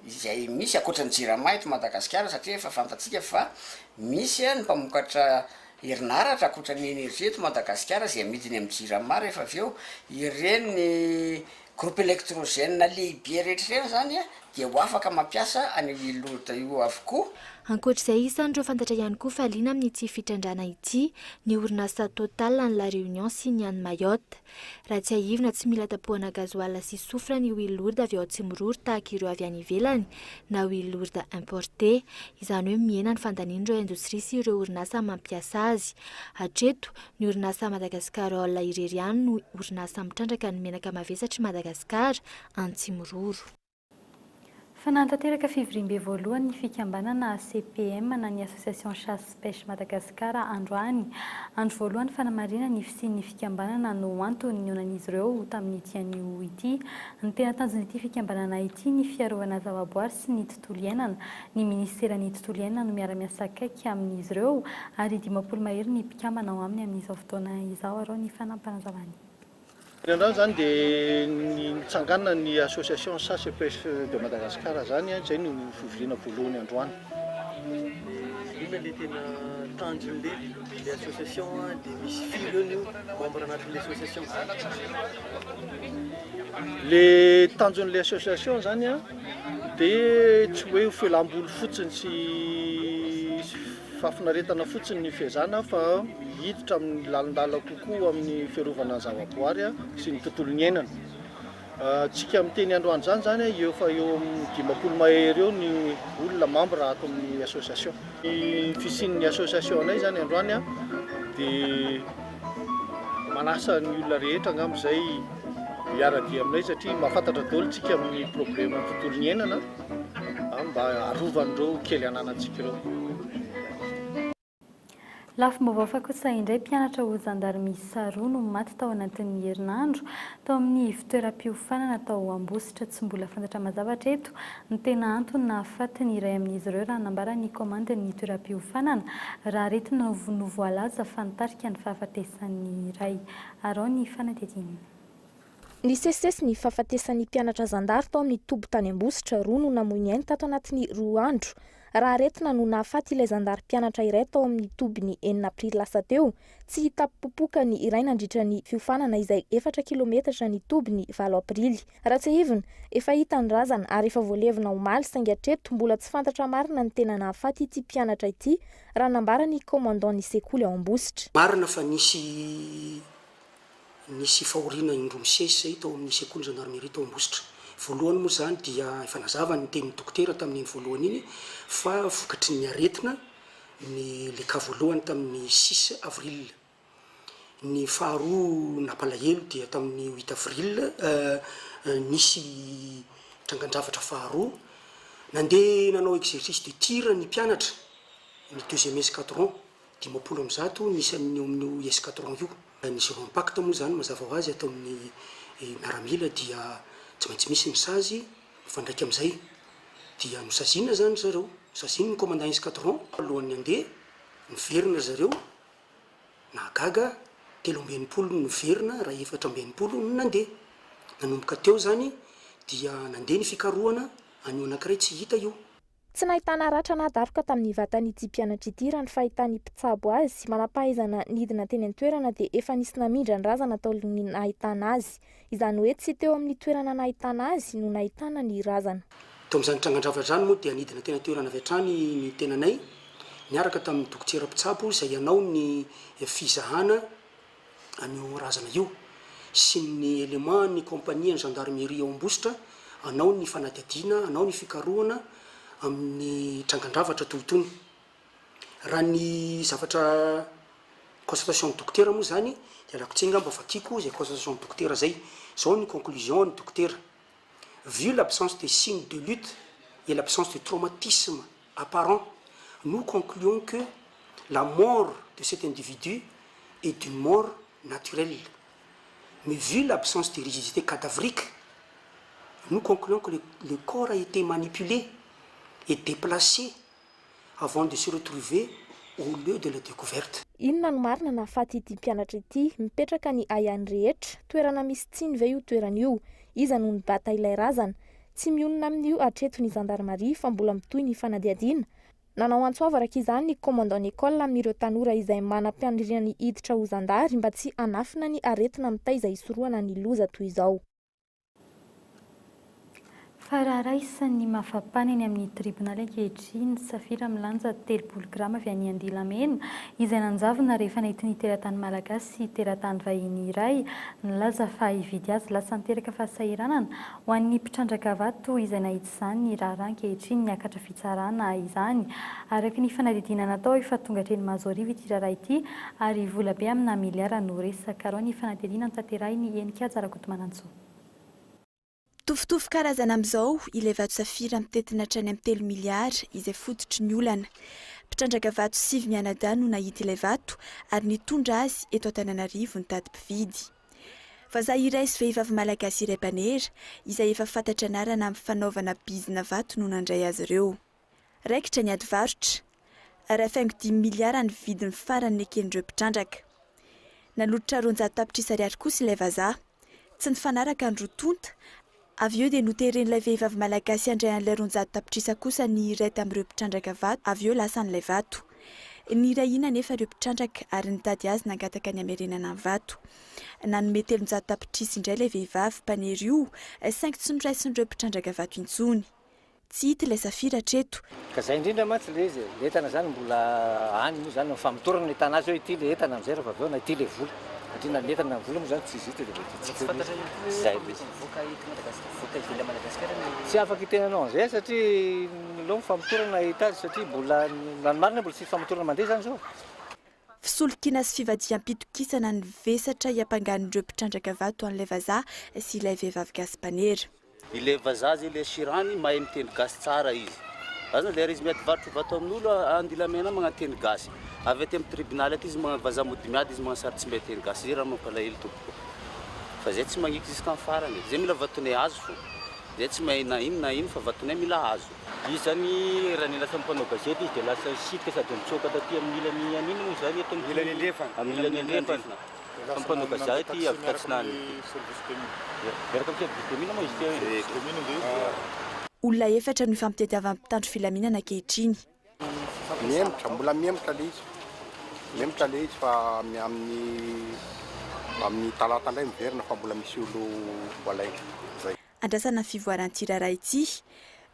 izay misy ankoatra ny jirama eto Madagasikara, satria efa fantatsika fa misy ny mpamokatra herinaratra ankoatra ny energie eto Madagasikara izay amidiny amin'ny jirama. Rehefa avy eo ireny groupe électrogène lehibe rehetra ireny zany dia ho afaka mampiasa any Willourde io avokoa. Ankoatr'izay isan'ireo fantatra ihany koa fa liana amin'ity fitrandrana ity ny orinasa Total any La Réunion sy ny any Mayotte. Raha tsy haivina tsy mila tapohana gazoil sy soufre ny Willourde avy ao Atsimororo tahaka ireo avy any ivelany na Willourde importé. Izany hoe miena ny fandanian'ireo indostria sy ireo orinasa mampiasa azy. Hatreto ny orinasa Madagascarol irery ihany no orinasa mitrandraka ny menaka mavesatra Madagasikara Antsimororo. Fanantanteraka fivoriam-be voalohany ny fikambanana CPM na ny Association Chasse Pêche Madagasikara androany. Andro voalohany fanamarina ny fisian'ny fikambanana no antony ny onan'izy ireo tamin'ity anio ity. Ny tena tanjon'ity fikambanana ity ny fiarovana zavaboary sy ny tontolo iainana. Ny ministeran'ny tontolo iainana no miara-miasa akaiky amin'izy ireo ary 20 mahery ny mpikambana ao aminy amin'izao fotoana izao arao ny fanampanazavany. Ireo zany dia ny mitsangana ny association chasse et pêche de Madagascar zany zay no fivoriana voalohany androany. Inona le tena tanjon'le association dia misy firy eo membre anatin'le association? Le tanjon'le association zany dia tsy hoe felam-bolo fotsiny sy fafinaretana fotsiny ny fiezana fa hiditra amin'ny lalindala kokoa amin'ny fiarovana zavaboary sy ny tontolo iainana. Tsika amin'ny teny androany zany eo fa eo amin'ny 20 mahery eo ny olona membre ato amin'ny association. Ny fisian'ny association anay zany androany dia manasa ny olona rehetra angambizay hiaradia aminay satria mahafantatra daholo tsika amin'ny problème tontolo iainana mba arovan'ireo kely ananantsika ireo. Lafim-baovao fakosa indray mpianatra ho zandarmia roa no maty tao anatin'ny herinandro tao amin'ny fitoeram-piofanana tao Ambositra. Tsy mbola fantatra mazavatra eto ny tena antony nahafaty ny iray amin'izy ireo raha nambara ny komandin'ny toeram-piofanana raha retina no voalaza fantarika ny fahafatesan'ny iray arao ny fanadidinina. Ny sesesy ny fahafatesan'ny mpianatra zandary tao amin'ny tobo tany Ambositra roa no namoy ainy tato anatin'ny 2 andro. Raha retina no nahafaty ilay zandary mpianatra iray tao amin'ny tobiny 4 aprily lasa teo, tsy hitapopoka ny iray nandritra ny fiofanana izay 4 kilometatra ny tobiny 7 aprily. Raha tsy hivina, efa hita ny razana ary efa voalevina omaly saingy hatreto mbola tsy fantatra marina ny tena nahafaty ity mpianatra ity raha nambara ny commandant ny sekoly ao Ambositra. Marina fa nisy fahoriana indromisesy zay tao amin'ny sekoly gendarmerie tao Ambositra. Voalohany moa zany dia efa nazava ny tenin'ny dokotera tamin'ny voalohany iny fa vokatry ny aretina ny leka voalohany tamin'ny 6 avril. Ny faharoa napalahelo dia tamin'ny 8 avril nisy trangandravatra faharoa nandeha nanao exercice de tir ny mpianatra ny 2e escadron 50 am'zato nisy amin'ny escadron io. Ny zéro impact moa zany mazava ho azy atao amin'ny miaramila dia tsy maintsy misy ny sazy mifandraiky amin'izay dia nosazina zany zareo, saziny ny commandant escadron alohan'ny andeha niverina zareo nahagaga 3 niverina raha 4 ny nandeha. Nanomboka teo zany dia nandeha ny fikarohana anio anankiray tsy hita io. Tsy nahitana ratra na daroka tamin'ny vatan'ity mpianatra ity raha ny fahitany mpitsabo azy manampahaizana nidina teny an-toerana dia efa nisy namindra ny razana tao ny nahitana azy. Izany hoe tsy teo amin'ny toerana nahitana azy no nahitana ny razana. Tao amin'izany trangandravatra zany moa dia nidina tena toerana avy hatrany ny tenanay niaraka tamin'ny dokotera mpitsapo izay ianao ny fizahana anio razana io sy ny élément ny compagnie ny gendarmerie ao ambositra anao ny fanadihadiana anao ny fikarohana amin'ny trangandravatra tontony raha ny zavatra constatation dokotera moa zany de alako tsenga mba vakiko zay constatation dokotera zay zao ny conclusion ny dokotera vu l'absence de signes de lutte et l'absence de traumatisme apparent nous concluons que la mort de cet individu est d'une mort naturelle. Mais vu l'absence de rigidité cadavrique, nous concluons que le corps a été manipulé et déplacé avant de se retrouver au lieu de la découverte. Inona no marina nahafaty ity mpianatra ity mipetraka ny ayany rehetra toerana misy tsiny ve io toerana io iza no nibata ilay razana tsy mionona amin'io atreto ny gendarmerie fa mbola mitohy ny fanadihadiana. Nanao antsoava araka izany ny commandant école amin'ireo tanora izay manam-pianiriana ny hiditra ho zandary mba tsy hanafina ny aretina mitaiza isorohana ny loza toy izao. Fa raha raisan'ny mafapana eny amin'ny tribunal ankehitriny Safira milanja 3 grama avy any Andilamena izay nanjavona rehefa nahita ny teratany malagasy sy teratany vahiny iray nilaza fa hividy azy lasa niteraka fahasahiranana ho an'ny mpitrandraka vato izay nahita izany ny raharaha ankehitriny niakatra fitsarana izany araka ny fanadidina natao efa tonga hatreny mahazo-arivo ity raharaha ity ary vola be amina miliara no resaka rao ny fanadidina tanterahiny Enikajy Rakotomanantsoa. Tofitovy karazana amin'izao ilay vato safira mitetina hatrany amin'ny 3 miliara izay fototry ny olana. Mpitrandraka vato 7 mianadahy no nahita ilay vato ary nitondra azy eto Antananarivo ny tady mpividy. Vazaha iray sy vehivavy malagasy iray mpanera izay efa fantatra anarana amin'ny fanaovana bizina vato no nandray azy ireo. Raikitra ny ady varotra ary hafaingo 10 miliara ny vidiny farany eken'ireo mpitrandraka. Nalototra 400 tapitrisa ariary kosa ilay vazaha. Tsy nifanaraka ny rotonta. Avy eo dia noteren'ilay vehivavy malagasy handray an'ilay 400 tapitrisa kosa ny iray tamin'ireo mpitrandraka vato. Avy eo lasa n'ilay vato. Ny irahina nefa ireo mpitrandraka ary nitady azy nangataka ny hamerenana ny vato. Nanome 300 tapitrisa indray ilay vehivavy mpanery io saingy tsy noraisin'ireo mpitrandraka vato intsony. Tsy hita ilay safira hatreto. Ka zay indrindra mantsy le izy entana zany mbola any moa zany mifamitorana ny entana azy hoe ity le entana amin'izay rehefa avy eo na ity le vola. Satria na ny entana ny vola moa zany tsy hita dia tsy afaka itenanao an'izay satria nilao mifamitorana hita azy satria mbola nanomarina mbola tsy famitorana mandeha zany zao. Fisolokiana sy fivadiam-pitokisana ny vesatra hiampanganin'ireo mpitrandraka vato an'ilay vazaha sy ilay vehivavy gasy mpanera. Ilay vazaha zay ilay sirany mahay miteny gasy tsara izy. Azana lera izy miady varotro vato amin'olo Andilamena magnateny gasy. Avy aty amin'ny tribunal aty izy vazaha mody miady izy magnasary tsy mety teny gasy. Zay raha mampalahelo tompoko. Fa zay tsy magniky jusqu'en farany. Zay mila vatonay azo fo. Zay tsy mahay na ino fa vatonay mila azo. Izy zany raha ny lasa mpanao gazety izy dia lasa sitika sady mitsoka taty amin'ny ilany anino moa zany eto amin'ny ilany andrefana. Amin'ny ilany andrefana. Mpanao gazety avy Katsinany. Miaraka amin'ny service commune moa izy teo. Olona efatra no ifampitadiavana mpitandro filaminana ankehitriny. Miembotra, mbola miembotra le izy. Miembotra le izy fa amin'ny talata indray miverina fa mbola misy olo voalaina. Zay. Andrasana fivoaran'ity raharaha ity,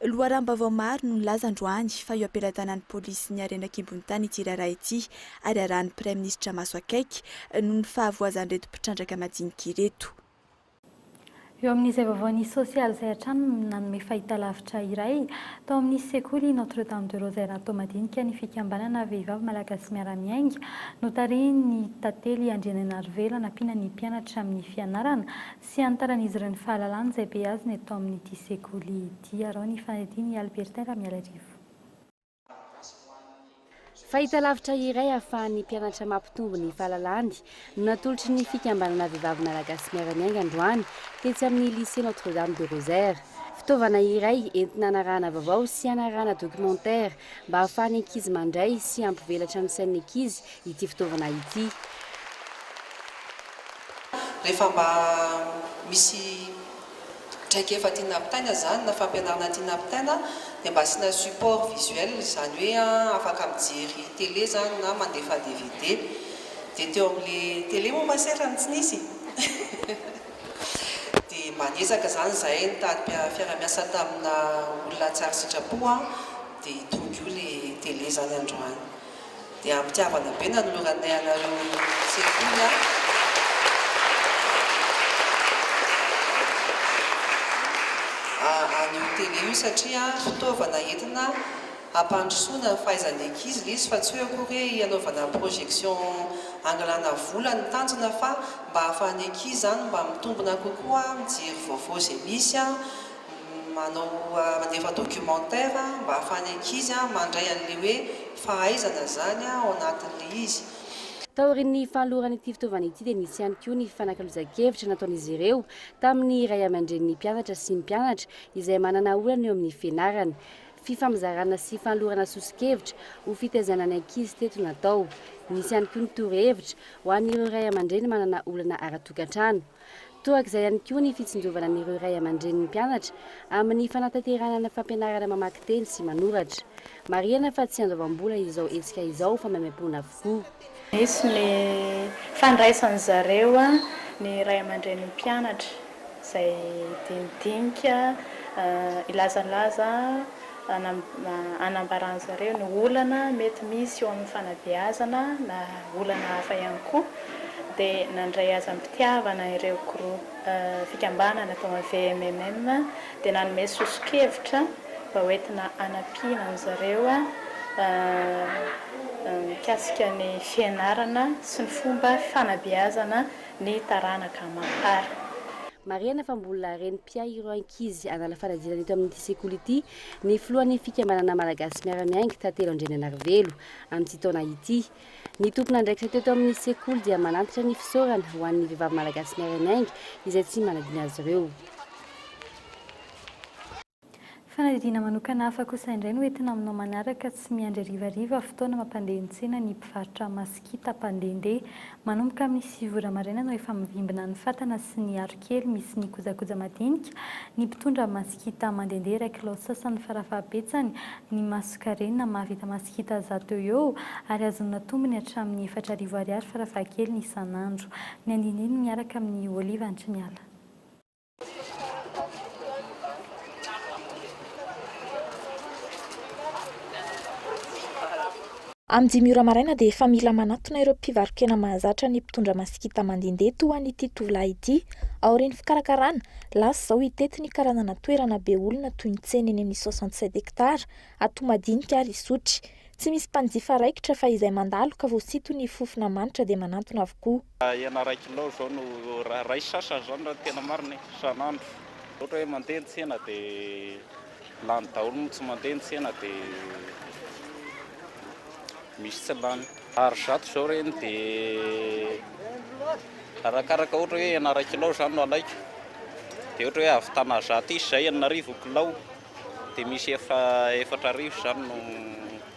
loharam-baovao maro no nilaza androany fa io ampelantanan'ny pôlisy ny Harenan-kimbon'ny tany ity raharaha ity ary arahan'ny Praiministra Maso Akaiky noho ny fahavoazan'ireto mpitrandraka madinika ireto. Eo amin'izay vaovaony sosialy izay hatrany nanome fahitalavitra iray tao amin'ny sekoly Notre Dame de Rosaire atao madinika ny fikambanana vehivavy malagasy miara-miainga no tarehiny tantely Andrianana Avril nampiana ny mpianatra amin'ny fianarana sy antaran'izy ireo ny fahalalana izay be azy ny atao amin'ity sekoly ity arao ny fanadiny Albertin Ramialarivo. Fahitalavitra iray ahafahan'ny mpianatra mampitombo ny fahalalany no natolotry ny fikambanana vehivavy malagasy miara-miainga androany tetsy amin'ny lycée Notre Dame de Rosaire. Fitaovana iray entina hanarahana vaovao sy hanarahana documentaire mba ahafahan'ny ankizy mandray sy hampivelatra ny sain'ny ankizy ity fitaovana ity. Rehefa mba misy draiky efa tiana ampitaina zany na fampianarana tiana ampitaina dia mba asina support visuel zany hoe afaka mijery télé zany na mandefa DVD dia teo amin'le télé moa masera ny tsy nisy dia manezaka zany zahay nitady fiara-miasa tamina olona tsara sitrapo dia tonga io le télé zany androany dia ampitiavana be nanoloranay anareo sekoly anio tele io satria fitaovana entina ampandrosoana ny fahaizan'ny ankizy le izy fa tsy hoe akory hoe hanaovana projection angalana vola ny tanjona fa mba hahafahan'ny ankizy zany mba mitombona kokoa mijery vaovao izay misy manao manefa documentaire mba hahafahan'ny ankizy mandray an'le hoe fahaizana zany ao anatin'le izy. Taorin'ny fanolorana ity fitaovana ity dia nisy ihany koa ny fanakalozan-kevitra nataon'izy ireo tamin'ny ray aman-drenin'ny mpianatra sy ny mpianatra izay manana olana eo amin'ny fianarana. Fifamizarana sy fanolorana sosi-kevitra ho fitaizanany ankizy teto natao. Nisy ihany koa ny toro-hevitra ho an'ireo ray aman-dreny manana olana ara-tokantrano. Toak'izay ihany koa ny fitsinjovana an'ireo ray aman-drenin'ny mpianatra amin'ny fanatanteranana fampianarana mamaky teny sy manoratra. Marihana fa tsy andoavam-bola izao hetsika izao fa maimam-pona avokoa. Nisy ny fandraisany zareo ny ray aman-drenin'ny mpianatra izay dinidinika ilazalaza anambarany zareo ny olana mety misy eo amin'ny fanabeazana na olana hafa ihany koa dia nandray aza mpitiavana ireo fikambanana atao amin'ny VMMM dia nanome sosi-kevitra mba hoentina anampiana zareo mikasika ny fianarana sy ny fomba fanabeazana ny taranaka aman-tara. Marihana fa mbola renim-pia ireo ankizy anala fanadinana eto amin'ity sekoly ity ny filohan'ny fikambanana malagasy miara-miainga tantelo Andriananarivelo amin'ity taona ity. Ny tompona andraikitra teto amin'ny sekoly dia manantitra ny fisaorana ho an'ny vehivavy malagasy miara-miainga izay tsy manadina azy ireo. Fanadidina manokana hafa kosa indray no entina aminao manaraka tsy miandry rivariva fotoana mampandeha ny tsena ny mpivarotra masikita mpandehandeha manomboka amin'ny 7 maraina no efa mivimbina ny fatana sy ny arokely misy ny kojakoja madinika ny mpitondra masikita mandehandeha 1 kilao sasany farafahabetsany ny masokarenina mahavita masikita 100 eo ary azonina tombony hatramin'ny 4,000 ariary farafahakely ny isan'andro. Ny andindiny miaraka amin'ny Oliva Antrimiala. Amin'ny 10 ora maraina dia efa mila manatona ireo mpivarokena mahazatra ny mpitondra masikita mandehandeha toa an'ity tovolahy ity. Aorian'ny fikarakarana, lasa izao hitety ny karazana toerana be olona toy ny tsena eny amin'ny 67 hektara ato madinika ary isotry. Tsy misy mpanjifa raikitra fa izay mandalo ka voasito ny fofona manitra dia manantona avokoa. Hena 1 kilao zao no ray sasany zao no tena marina isan'andro. Ohatra hoe mandeha ny tsena dia lany daholo, tsy mandeha ny tsena dia misy tsy lany. Ary 100 zao reny dia arakaraka ohatra hoe hena 1 kilao zany no alaiko. Dia ohatra hoe avy tana 100 izy izay 9,000 kilao dia misy 4,000 zany no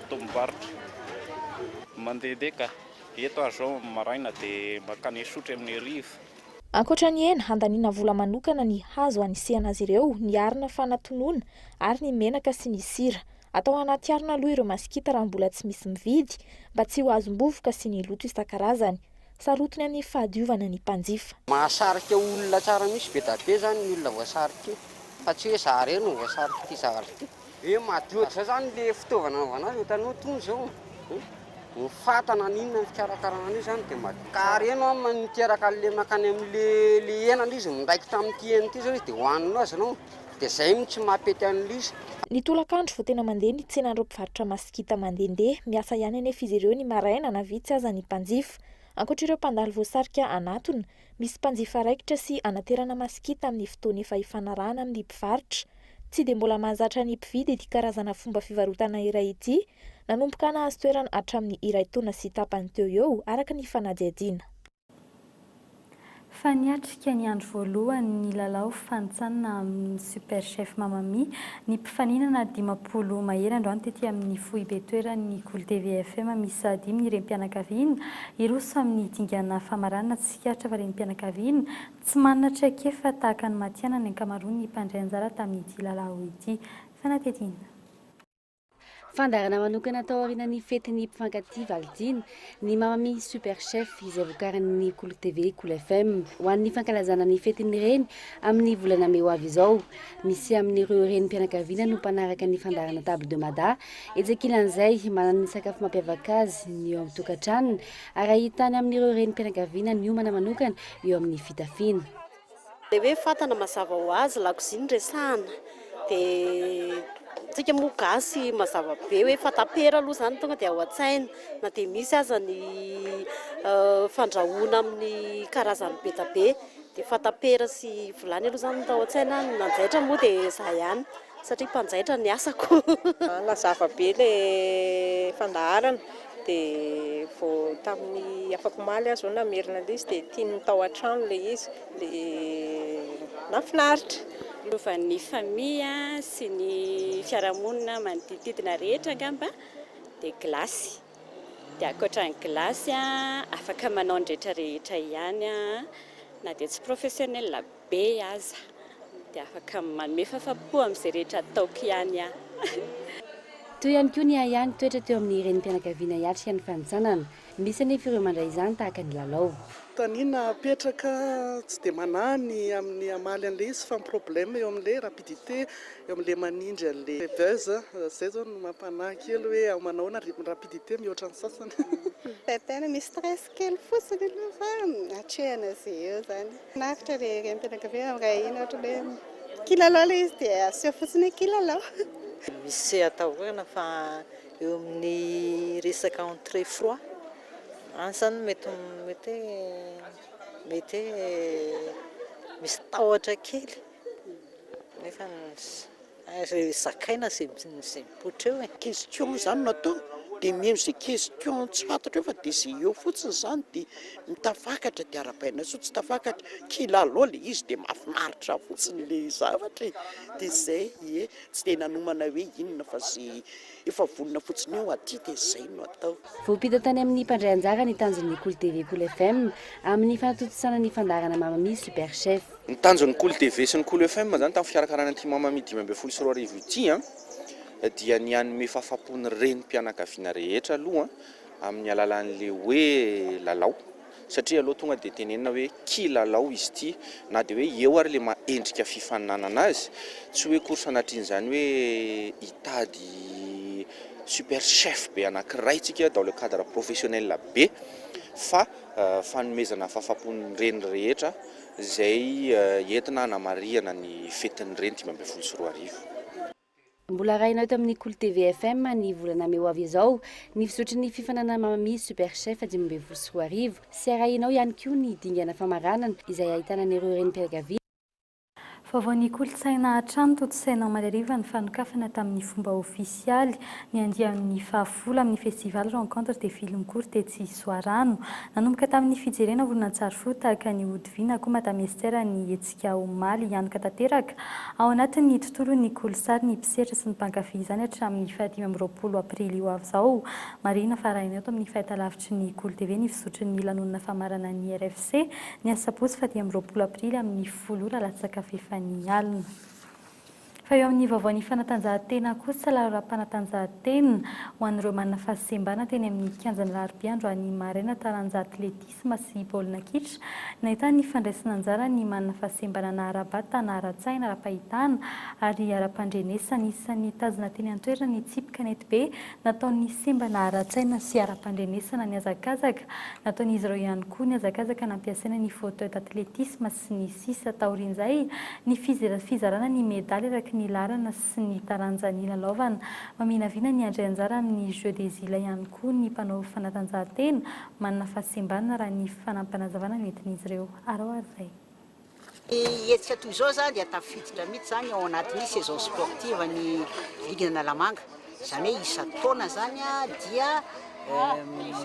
tombom-barotra. Mandehandeha ka eto aho zao maraina dia makany sotry amin'ny 1,000. Ankoatra ny hena, handaniana vola manokana ny hazo anisihana azy ireo, ny arina fanatonoana ary ny menaka sy ny sira. Atao anaty arina aloha ireo masikita raha mbola tsy misy mividy mba tsy ho azom-bovoka sy ny loto isan-karazany. Sarotiny amin'ny fahadiovana ny mpanjifa. Mahasarika olona tsara misy be da be zany ny olona voasarika fa tsy hoe za reny no voasarika ity zavatra ity. Madio zao zany le fitaovana anaovana azy hitanao tony zao. Ny fatana n'inona ny fikarakarana an'io zany dia madio. Ka reno maniteraka le makany amin'le henany izy mindraikitra amin'ity hena ity zao izy dia hohaninao azy anao dia zay tsy mampety an'ilay izy. Ny tolakandro vao tena mandeha ny tsenan'ireo mpivarotra masikita mandehandeha, miasa ihany anefa izy ireo ny maraina na vitsy aza ny mpanjifa. Ankoatra ireo mpandalo voasarika anatony, misy mpanjifa raikitra sy anaterana masikita amin'ny fotoana efa hifanarahana amin'ny mpivarotra. Tsy dia mbola mahazatra ny mpividy ity karazana fomba fivarotana iray ity, nanomboka nahazo toerana hatramin'ny iray taona sy tapany teo eo araka ny fanadihadiana. Fa niatrika ny andro voalohany ny lalao fanintsanana amin'ny super chef mamami ny mpifaninana 50 mahery androany tety amin'ny foibe toeran'ny Golo TVFM misy 5 ny renim-pianakaviana iroso amin'ny dingana famaranana tsikaritra fa renim-pianakaviana tsy manana traikefa tahaka ny matiana ny ankamaroany ny mpandray anjara tamin'ity lalao ity. Fanatetiana. Fandarana manokana tao aorian'ny fetin'ny mpifankatia Validina, ny Mamami Super Chef izay vokarin'ny KOLO TV, KOLO FM ho an'ny fankalazana ny fetin'ny reny amin'ny volana May ho avy izao. Misy amin'ireo renim-pianakaviana no mpanaraka ny fandarana table de mada. Etsekilan'izay manana ny sakafo mampiavaka azy ny eo amin'ny tokantranony ary ahitany amin'ireo renim-pianakaviana ny homana manokana eo amin'ny fitafiana. Dia hoe fatana mazava ho azy lakozia resahana dia tsika moa gasy mazava be hoe fatapera aloha zany tonga dia ao an-tsaina na dia misy aza ny fandrahoana amin'ny karazany be ta be dia fatapera sy vilany aloha zany tao an-tsaina. Nanjaitra moa dia izaho ihany satria mpanjaitra ny asako. Mazava be ilay fandaharana dia vao tamin'ny afaka omaly azo namerina ilay izy dia tiany tao an-trano ilay izy dia nafinaritra. Fa ny famille sy ny fiarahamonina manodididina rehetra angamba dia glasy. Dia ankoatran'ny glasy afaka manao ny rehetrarehetra ihany na dia tsy professionnel be aza dia afaka manome fahafa-po amin'izay rehetra ataoko ihany. Toy ihany koa ny ihany toetra teo amin'ny renim-pianakaviana hiatrika ny fanitsanana. Misy anefa ireo mandray izany tahaka ny lalao. Tanina apetraka tsy dia manany amin'ny amaly an'ilay izy fa ny problème eo amin'ilay rapidité, eo amin'ilay manindry an'ilay buzz. Izay zao no mampanahy kely hoe ao manao na rapidité mihoatra ny sasany. Tena misy stress kely fotsiny aloha fa hatrehana izay eo zany. Nakitra ilay renim-pianakaviana raha iny ohatra hoe kilalao ilay izy dia aseho fotsiny kilalao. Misy atahorana fa eo amin'ny resaka entrée froid an'izany mety misy tahotra kely nefa zakaina izay mipoitra eo. Question zany natao dia mihaino izay question tsy fantatra eo fa dia izay eo fotsiny zany dia mitafakatra dia arabaina so tsy tafakatra kilalao ilay izy dia mahafinaritra fotsiny ilay zavatra dia izay tsy dia nanomana hoe inona fa izay efa vonona fotsiny eo aty dia izay no atao. Voapita tany amin'ny mpandray anjara ny tanjon'ny KOLO TV, KOLO FM amin'ny fanatotosana ny fandarana Mamami Super Chef. Ny tanjon'ny KOLO TV sy ny KOLO FM zany tamin'ny fikarakarana ity Mamami 2024 ity dia ny hanome fahafa-pon'ny renim-pianakaviana rehetra aloha amin'ny alalan'ilay hoe lalao satria aloha tonga dia tenenina hoe kilalao izy ity na dia hoe eo ary le mahendrika fifaninanana azy tsy hoe kory sanatrian'izany hoe hitady super chef be anankiray tsika dans le cadre professionnel be fa fanomezana fahafa-pon'ny reny rehetra izay entina hanamariana ny fetin'ny reny 2024. Mbola rahinao eto amin'ny KOLO TV FM ny volana May ho avy izao ny fisotry fifanana Mamami Super Chef 2024 sy arahinao ihany koa ny dingana famaranana izay ahitana an'ireo renim-pianakaviana. Vaovao ny kolontsaina hatrany toto-saina Madariva ny fanokafana tamin'ny fomba ofisialy ny andian'ny fahavolo amin'ny festival rencontre des films courts Tetsy Soarano nanomboka tamin'ny fijerena horonan-tsary fo tahaka ny Hodiviana koa Madame Esther ny hetsika omaly ihany tanteraka ao anatin'ny tontolo ny kolosary ny mpiseritra sy ny mpankafy izany hatramin'ny 25 aprily ho avy izao. Marina farahina eto amin'ny fahitalavitry ny KOLO TV ny fisotry ny lanonana famarana ny RFC ny asabotsy 25 aprily amin'ny 10 latsaka fefany alina. Fa eo amin'ny vaovao ny fanatanjahantena kosa lalao-panatanjahantena ho an'ireo manana fahasembana teny amin'ny kianjan'ny Larbiandro any Marena taranja atletisma sy baolina kitra nahitany ny fandraisana anjara ny manana fahasembana na ara-bata na ara-tsaina ara-pahitana ary ara-pandrenesa isan'ny tazona teny an-toerana ny tsipika nety be nataon'ny sembana ara-tsaina sy ara-pandrenesana ny azakazaka nataon'izy ireo ihany koa ny azakazaka nampiasaina ny fauteuil d'atletisme sy ny sisa taorian'izay ny fizarana ny medaly araky ny larana sy ny taranja ny lalaovana maminavina ny andray anjara amin'ny jeu des îles ihany koa ny mpanao fanatanjahantena manana fahasembana raha ny fanampanazavana nentin'izy ireo aroarizay. Hetsika toy izao zany dia tafiditra mihitsy zany ao anatin'ny saison sportive ny Ligue Nalamanga izany hoe isa-taona zany dia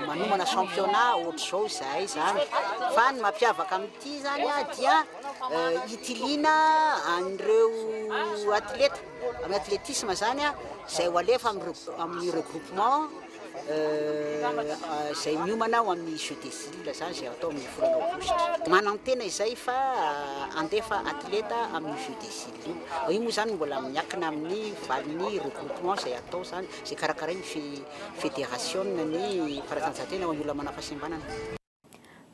manomana championnat ohatr'izao izay zany fa ny mampiavaka amin'ity zany dia hitiliana an'ireo atleta amin'ny atletisme zany izay ho alefa amin'ny regroupement zay miomana ao amin'ny jeu de style zany zay atao amin'ny volana aogositra manantena izay fa andefa atleta amin'ny jeu de style io moa zany mbola miakina amin'ny valiny regroupement zay atao zany zay karakaray ny fédération ny fanatanjahantena ho an'ny olona manafahasembanana.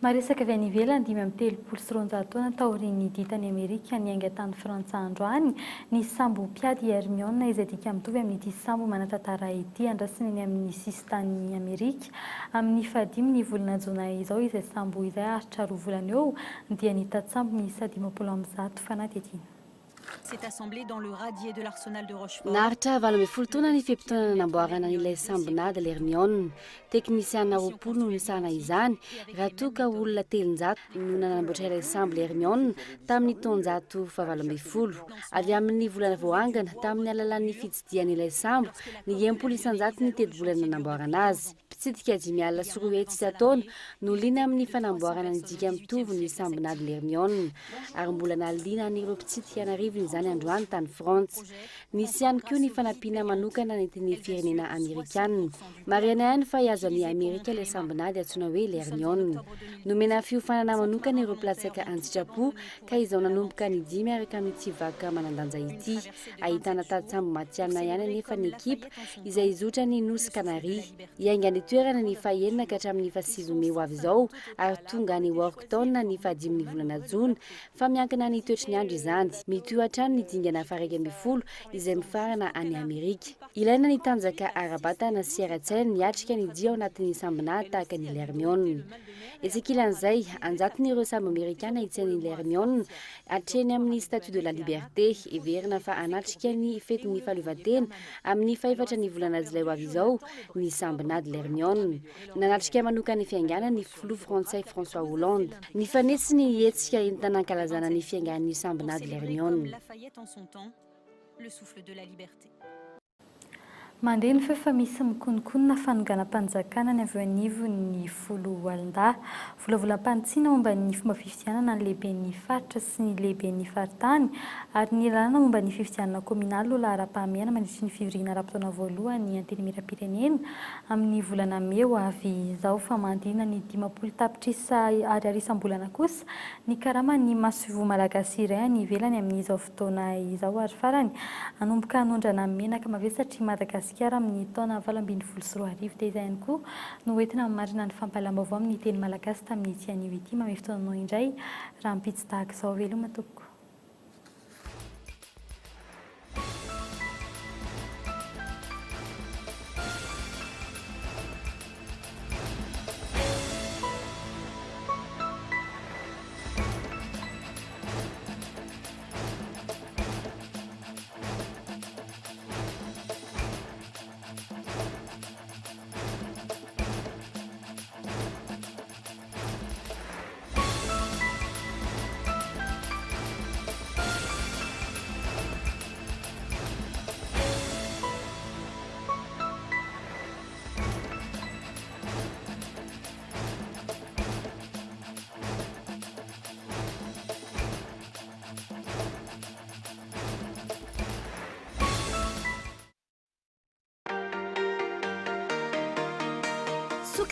Maresaka avy any ivelany 5 taona taorian'ny ditany Amerika ny aingatany Frantsa androany ny sambo mpiady Hermione izay dika mitovy amin'ity sambo manatantara ity andrasiny ny amin'ny sistany Amerika amin'ny fahadimy volana Jona izao izay sambo izay aritra 2 volana eo dia nitatsambo miisa 50 fanaty ety. Cette assemblée dans le radier de l'arsenal de Rochefort. Naritra 20 taona ny fimpitona namboarana an'ilay sambonady l'Hermione. Teknisiana 20 no nisana izany raha toa ka olona 300 no nanamboatra ilay sambo l'Hermione tamin'ny taonjato 20. Avy amin'ny volana voangana tamin'ny alalan'ny fitsidian'ilay sambo ny 100 ny teti-bolana namboarana azy. Pitsidika 5 taona no liana amin'ny fanamboarana ny dika mitovy ny sambonady l'Hermione ary mbola naliana n'ireo pitsidika narivony izany androany tany Frantsa. Nisy ihany koa ny fanampiana manokana nentin'ny firenena Amerikanina. Marihana ihany fa azo amin'ny Amerika ilay sambonady antsoina hoe l'Hermione. Nomena fiofanana manokana ireo platsaka an-tsitrapo ka izao nanomboka ny 5 araka amin'ity vaaka manandanja ity. Ahitana taditsambo matiana ihany anefa ny ekipa izay zotra ny Nosy Canaries. Iainga ny toerana ny faha-9 ka hatramin'ny faha-6 Meo avy izao ary tonga ny Worktown ny faha-5 volana Jona fa miankina ny toetry ny andro izany. Mitohy hatrany ny dingana faha 20 izay mifarana any Amerika. Ilaina ny tanjaka ara-batana sy ara-tsaina niatrika ny dia ao anatin'ny sambonady tahaka ny l'Hermione. Esekilan'izay anjatin'ireo sambo Amerikana hitsain'ny l'Hermione hatreny amin'ny Statue de la Liberté everina fa anatrika ny fetin'ny fahaleovantena amin'ny faha-4 ny volana Jolay ho avy izao ny sambonady l'Hermione. Nanatrika manokana ny fianganany ny filoha frantsay François Hollande. Ny fanetsy ny hetsika entina nankalazana ny fiangan'ny sambonady l'Hermione. Le souffle de la liberté. Mandeha ny feo fa misy mikonokonona fanonganam-panjakana ny avy anivo ny folo alin-dahy. Volavolam-pantsiana momba ny fomba fifidianana ny lehiben'ny faritra sy ny lehiben'ny faritany ary ny lalàna momba ny fifidianana kominaly lola ara-pahamehana mandritra ny fivoriana ara-potoana voalohany anteny miram-pirenena amin'ny volana Meo avy izao fa mandina ny 50 tapitrisa ary arisambolana kosa ny karama ny masovo malagasy iray any ivelany amin'izao fotoana izao ary farany anomboka hanondrana menaka mavesatry Madagasikara amin'ny taona 2024 dia izay ihany koa no entina mamarina ny fampalam-baovao amin'ny teny malagasy tamin'ny ity anio ity mamefy taonanao indray raha mipitsy tahaka izao veloma tompoko.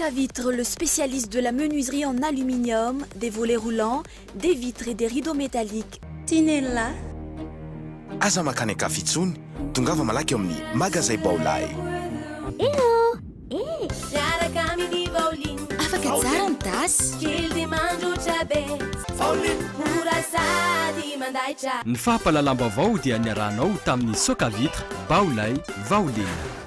Vitre, le spécialiste de la menuiserie en aluminium, des volets roulants, des vitres et des rideaux métalliques. Tinella. Aza makany akafitsony, tongava malaky eo amin'ny magasin Baolay. Hello. Afaka tsara ny tasy. Ny fahapalalamba vao dia niarahanao tamin'ny Soka Vitre, Baolay, Vaolina.